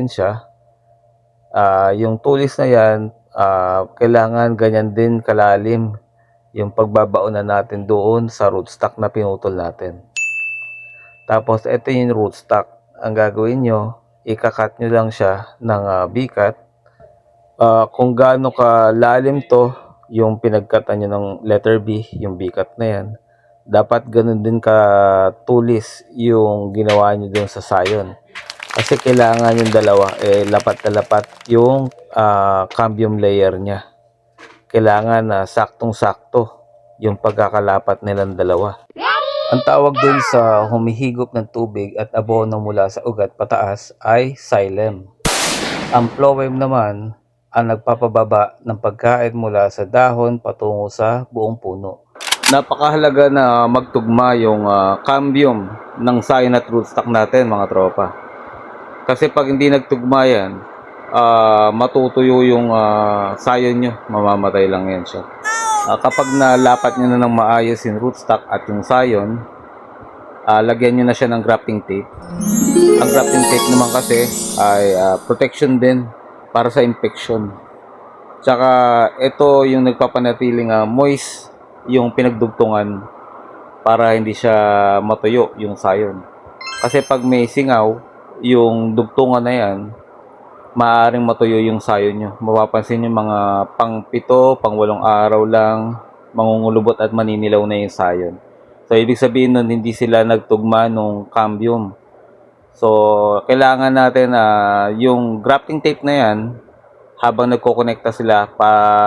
din siya. Yung tulis na yan, kailangan ganyan din kalalim yung pagbabaonan natin doon sa rootstock na pinutol natin. Tapos ito yung rootstock. Ang gagawin nyo, ikakat nyo lang siya ng bikat. Kung gaano kalalim to, yung pinagkatan nyo ng letter B, yung bikat na yan, dapat ganun din katulis yung ginawa nyo dun sa sayon. Kasi kailangan yung dalawa, lapat na lapat yung cambium layer nya. Kailangan na saktong-sakto yung pagkakalapat nilang dalawa. Ang tawag dun sa humihigop ng tubig at abono mula sa ugat pataas ay xylem. Ang phloem naman ang nagpapababa ng pagkain mula sa dahon patungo sa buong puno. Napakahalaga na magtugma yung cambium ng sayon at rootstock natin, mga tropa. Kasi pag hindi nagtugma yan, matutuyo yung sayon nyo, mamamatay lang yan siya. Kapag nalapat nyo na ng maayos yung rootstock at yung sayon, lagyan nyo na siya ng grafting tape. Ang grafting tape naman kasi ay protection din para sa infection. Tsaka ito yung nagpapanatiling moist yung pinagdugtungan para hindi siya matuyo yung sayon. Kasi pag may singaw, yung dugtungan na yan, maaaring matuyo yung sayon nyo. Mapapansin nyo mga pang-7, pang-8 araw lang, mangungulubot at maninilaw na yung sayon. So, ibig sabihin nun, hindi sila nagtugma nung cambium. So, kailangan natin yung grafting tape na yan, habang nagkokonekta sila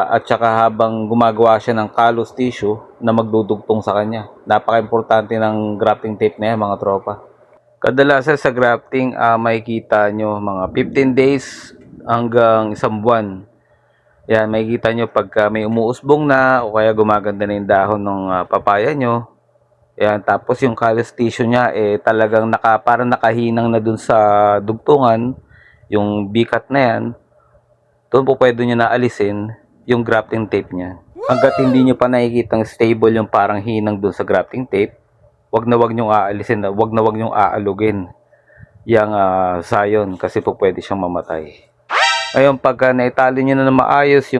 at saka habang gumagawa siya ng callus tissue na magdudugtong sa kanya. Napaka-importante ng grafting tape na yan, mga tropa. Kadalasan sa grafting, makikita nyo mga 15 days hanggang 1 buwan. Yan, makikita nyo pagka may umuusbong na o kaya gumaganda na yung dahon ng papaya nyo. Yan, tapos yung callus tissue nya talagang parang nakahinang na dun sa dugtungan, yung bikat na yan. Doon po pwede nyo na alisin yung grafting tape nya. Hanggat hindi nyo pa nakikitang stable yung parang hinang dun sa grafting tape, wag na wag nyong aalisin, wag na wag nyong aalugin yung sayon kasi po pwede siyang mamatay. Ngayon, pagka naitali nyo na maayos yung